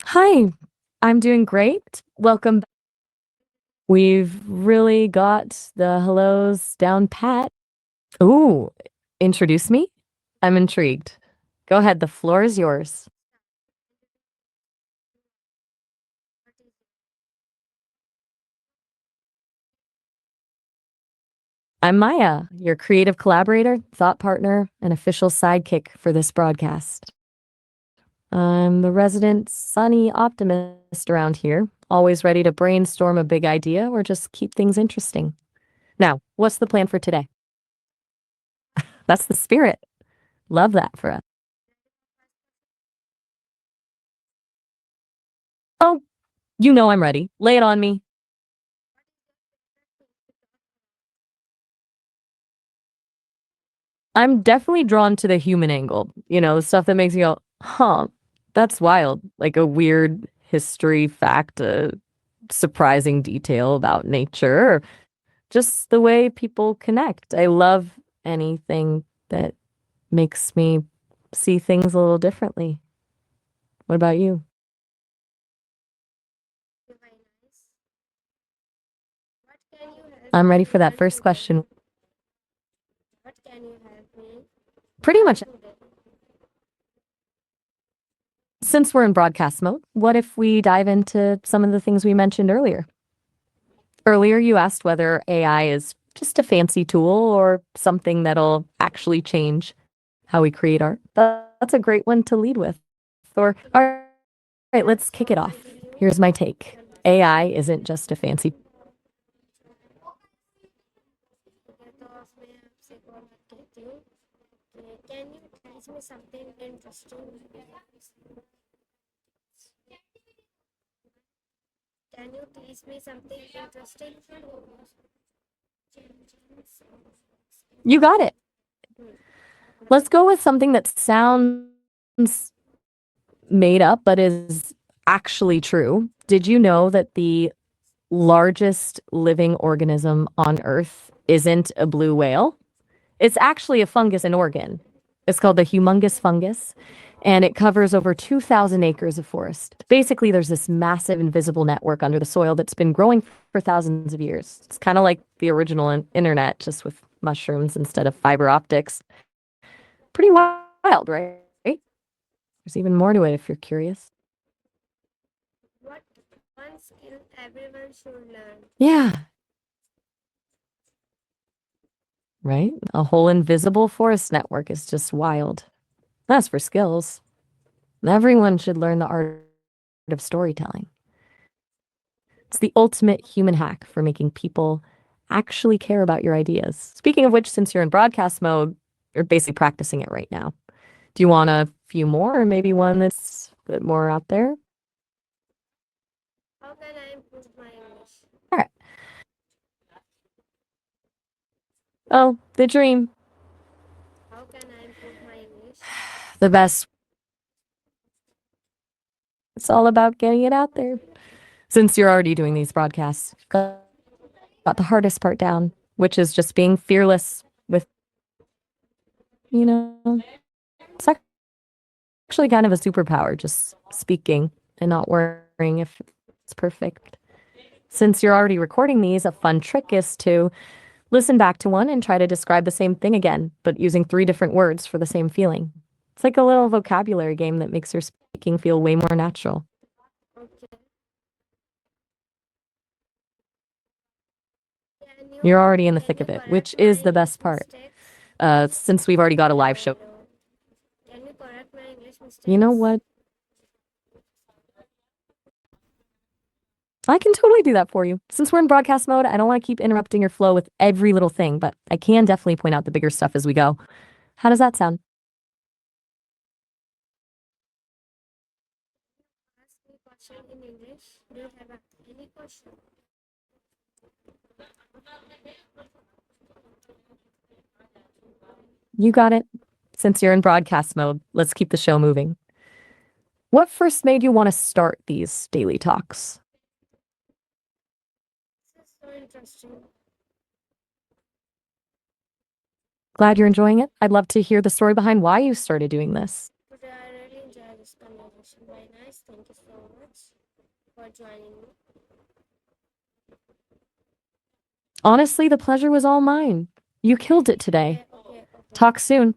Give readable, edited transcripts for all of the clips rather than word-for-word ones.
Hi, I'm doing great. Welcome. We've really got the hellos down pat. Ooh, introduce me? I'm intrigued. Go ahead, the floor is yours. I'm Maya, your creative collaborator, thought partner, and official sidekick for this broadcast. I'm the resident sunny optimist around here, always ready to brainstorm a big idea or just keep things interesting. Now, what's the plan for today? That's the spirit. Love that for us. Oh, you know I'm ready. Lay it on me. I'm definitely drawn to the human angle, the stuff that makes you go, huh, that's wild. Like a weird history fact, a surprising detail about nature, or just the way people connect. I love anything that makes me see things a little differently. What about you? I'm ready for that first question. Pretty much, since we're in broadcast mode, what if we dive into some of the things we mentioned earlier? Earlier, you asked whether AI is just a fancy tool or something that'll actually change how we create art. That's a great one to lead with. Or, all right, let's kick it off. Here's my take. AI isn't just a fancy. You got it. Let's go with something that sounds made up but is actually true. Did you know that the largest living organism on Earth isn't a blue whale? It's actually a fungus in Oregon. It's called the humongous fungus, and it covers over 2,000 acres of forest. Basically, there's this massive invisible network under the soil that's been growing for thousands of years. It's kind of like the original internet, just with mushrooms instead of fiber optics. Pretty wild, right? There's even more to it if you're curious. Yeah, right? A whole invisible forest network is just wild. That's for skills. Everyone should learn the art of storytelling. It's the ultimate human hack for making people actually care about your ideas. Speaking of which, since you're in broadcast mode, you're basically practicing it right now. Do you want a few more or maybe one that's a bit more out there? All right. Oh, the dream. The best. It's all about getting it out there. Since you're already doing these broadcasts, got the hardest part down, which is just being fearless with, you know, it's actually kind of a superpower, just speaking and not worrying if it's perfect. Since you're already recording these, a fun trick is to listen back to one and try to describe the same thing again, but using three different words for the same feeling. It's like a little vocabulary game that makes your speaking feel way more natural. You're already in the thick of it, which is the best part. Since we've already got a live show. You know what? I can totally do that for you. Since we're in broadcast mode, I don't want to keep interrupting your flow with every little thing, but I can definitely point out the bigger stuff as we go. How does that sound? You got it. Since you're in broadcast mode, let's keep the show moving. What first made you want to start these daily talks? Glad you're enjoying it. I'd love to hear the story behind why you started doing this. Honestly, the pleasure was all mine. You killed it today. Talk soon.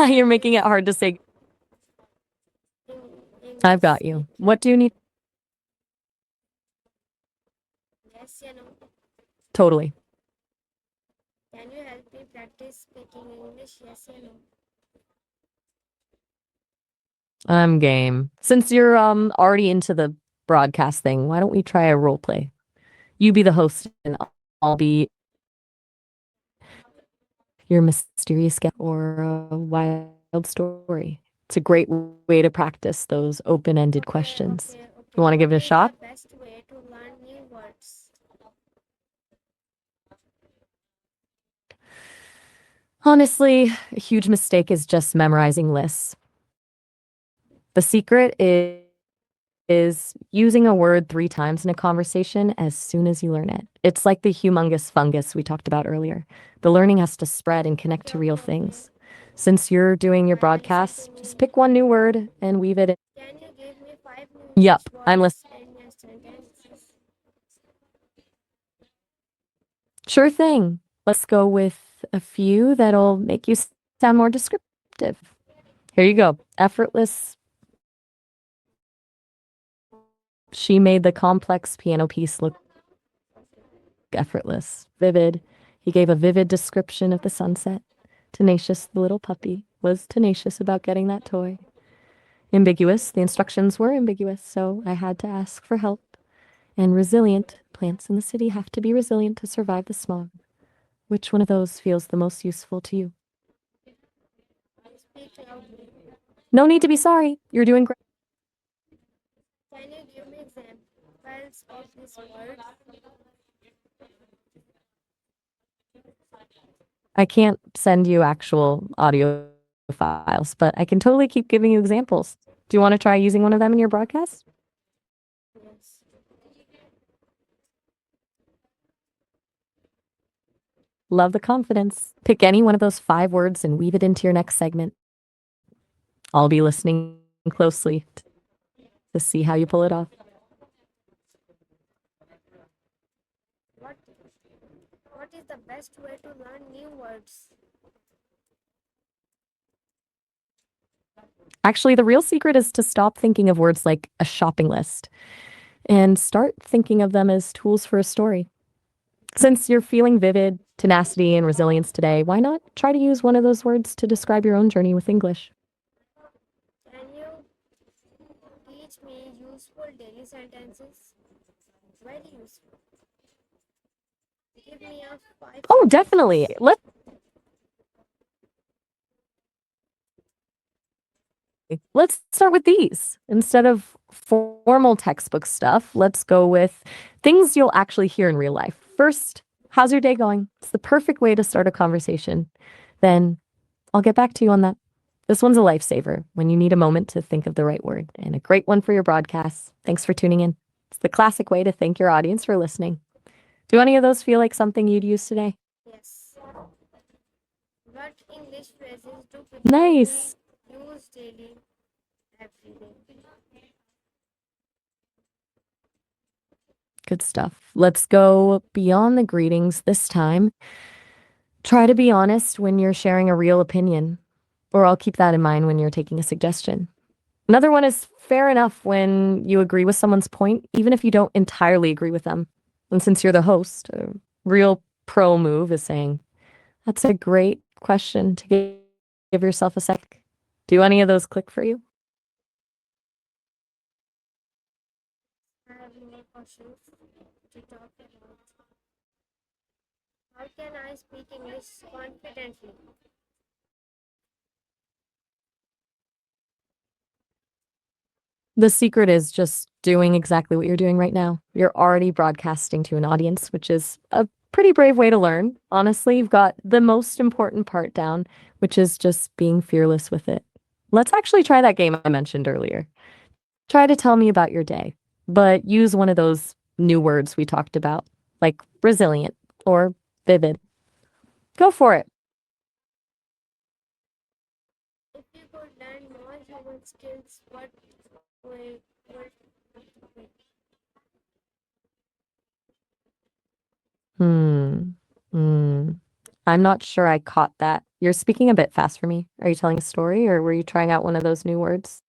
You're making it hard to say. I've got you. What do you need? Totally. I'm game. Since you're already into the broadcast thing, why don't we try a role play? You be the host and I'll be your mysterious guest or a wild story. It's a great way to practice those open-ended questions. You want to give it a shot? Honestly, a huge mistake is just memorizing lists. The secret is using a word 3 times in a conversation as soon as you learn it. It's like the humongous fungus we talked about earlier. The learning has to spread and connect to real things. Since you're doing your broadcasts, just pick one new word and weave it in. Yup, I'm listening. Sure thing. Let's go with a few that'll make you sound more descriptive. Here you go. Effortless. She made the complex piano piece look effortless. Vivid. He gave a vivid description of the sunset. Tenacious, the little puppy, was tenacious about getting that toy. Ambiguous. The instructions were ambiguous, so I had to ask for help. And resilient. Plants in the city have to be resilient to survive the smog. Which one of those feels the most useful to you? No need to be sorry. You're doing great. I can't send you actual audio files, but I can totally keep giving you examples. Do you want to try using one of them in your broadcast? Love the confidence. Pick any one of those 5 words and weave it into your next segment. I'll be listening closely to see how you pull it off. Actually, the real secret is to stop thinking of words like a shopping list and start thinking of them as tools for a story. Since you're feeling vivid, tenacity, and resilience today, why not try to use one of those words to describe your own journey with English? Oh, definitely. Let's start with these. Instead of formal textbook stuff, let's go with things you'll actually hear in real life. First, how's your day going? It's the perfect way to start a conversation. Then I'll get back to you on that. This one's a lifesaver when you need a moment to think of the right word, and a great one for your broadcasts. Thanks for tuning in. It's the classic way to thank your audience for listening. Do any of those feel like something you'd use today? Nice. Good stuff. Let's go beyond the greetings this time. Try to be honest when you're sharing a real opinion, or I'll keep that in mind when you're taking a suggestion. Another one is fair enough when you agree with someone's point, even if you don't entirely agree with them. And since you're the host, a real pro move is saying, that's a great question to give yourself a sec. Do any of those click for you? The secret is just doing exactly what you're doing right now. You're already broadcasting to an audience, which is a pretty brave way to learn. Honestly, you've got the most important part down, which is just being fearless with it. Let's actually try that game I mentioned earlier. Try to tell me about your day, but use one of those new words we talked about, like resilient or vivid. Go for it. Hmm. Hmm. I'm not sure I caught that. You're speaking a bit fast for me. Are you telling a story or were you trying out one of those new words?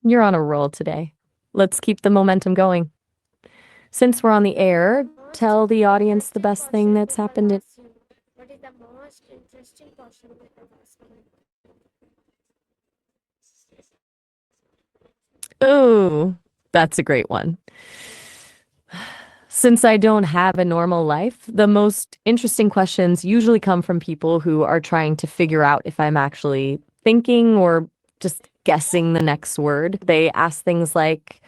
You're on a roll today. Let's keep the momentum going. Since we're on the air, tell the audience the best thing that's happened in. Oh, that's a great one. Since I don't have a normal life, the most interesting questions usually come from people who are trying to figure out if I'm actually thinking or just guessing the next word. They ask things like,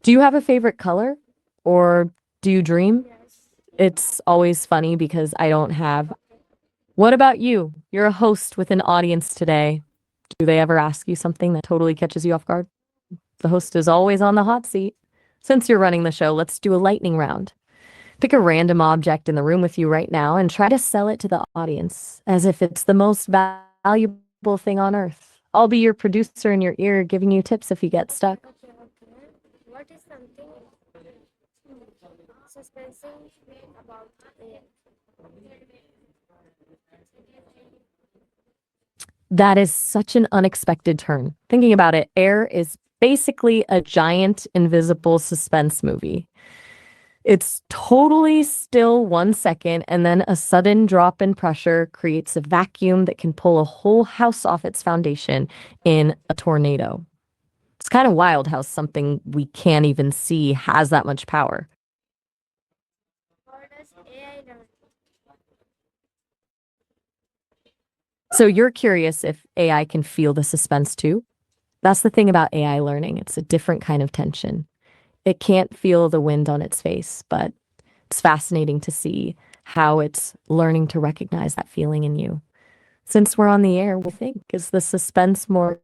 do you have a favorite color? Or do you dream? It's always funny because I don't have. What about you? You're a host with an audience today. Do they ever ask you something that totally catches you off guard? The host is always on the hot seat. Since you're running the show, let's do a lightning round. Pick a random object in the room with you right now and try to sell it to the audience as if it's the most valuable thing on earth. I'll be your producer in your ear, giving you tips if you get stuck. That is such an unexpected turn. Thinking about it, Air is basically a giant invisible suspense movie. It's totally still 1 second, and then a sudden drop in pressure creates a vacuum that can pull a whole house off its foundation in a tornado. It's kind of wild how something we can't even see has that much power. So you're curious if AI can feel the suspense too? That's the thing about AI learning. It's a different kind of tension. It can't feel the wind on its face, but it's fascinating to see how it's learning to recognize that feeling in you. Since we're on the air, we think, is the suspense more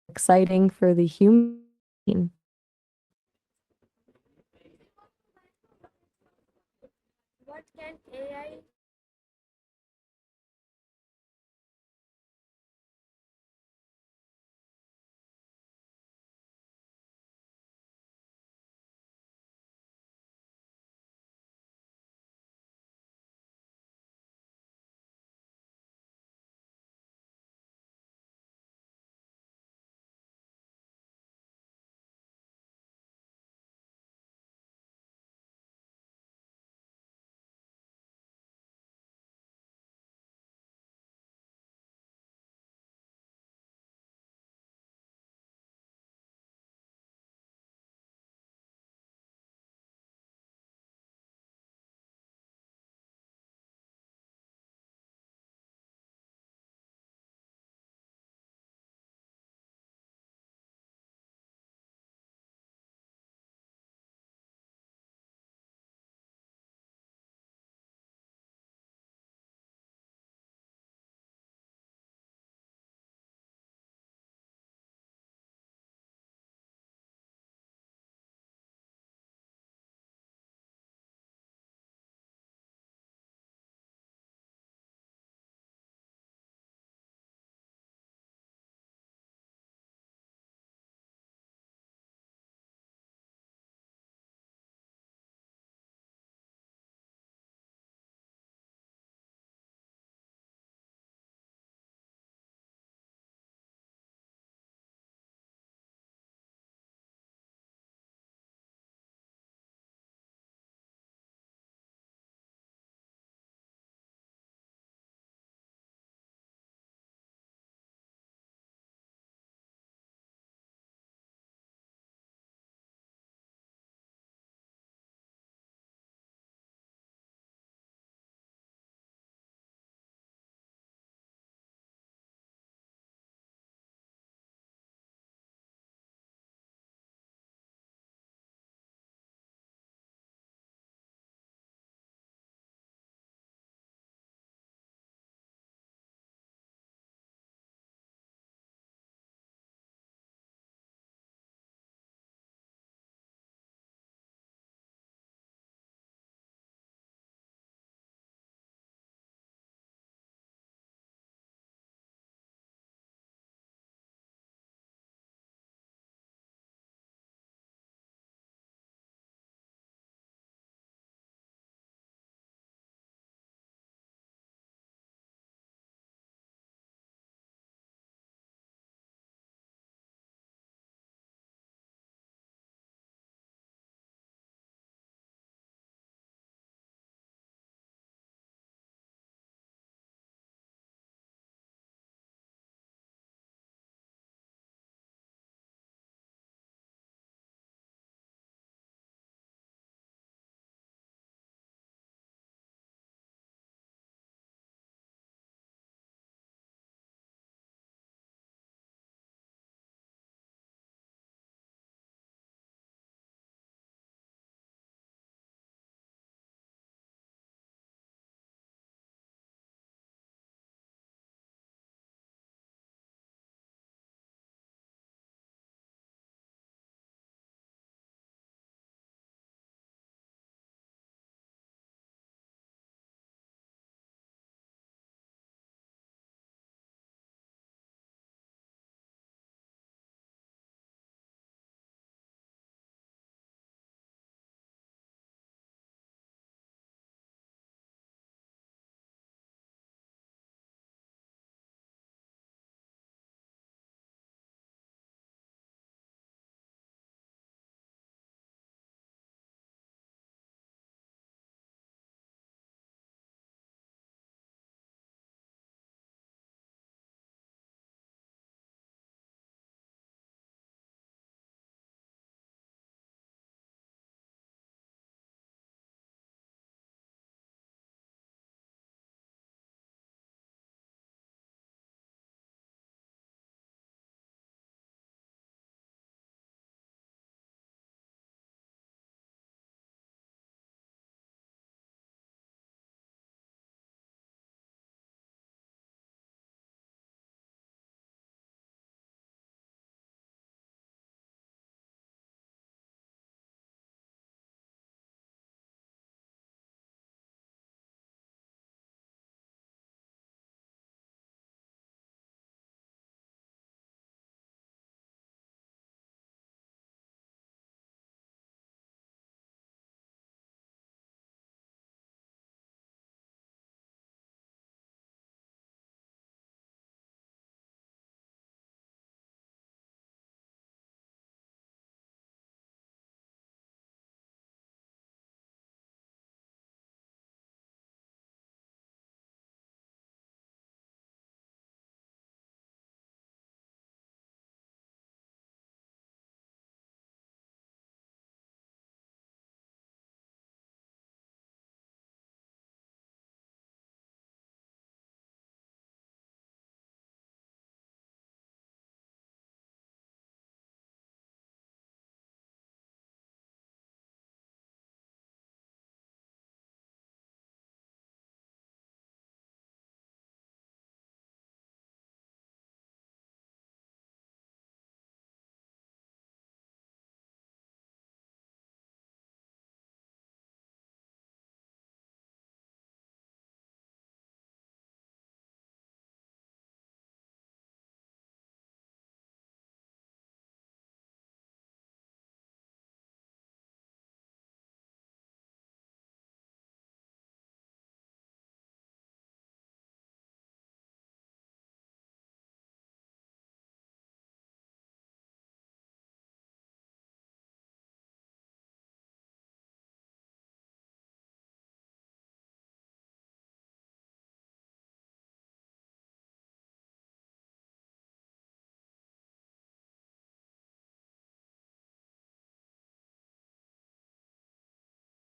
exciting for the human?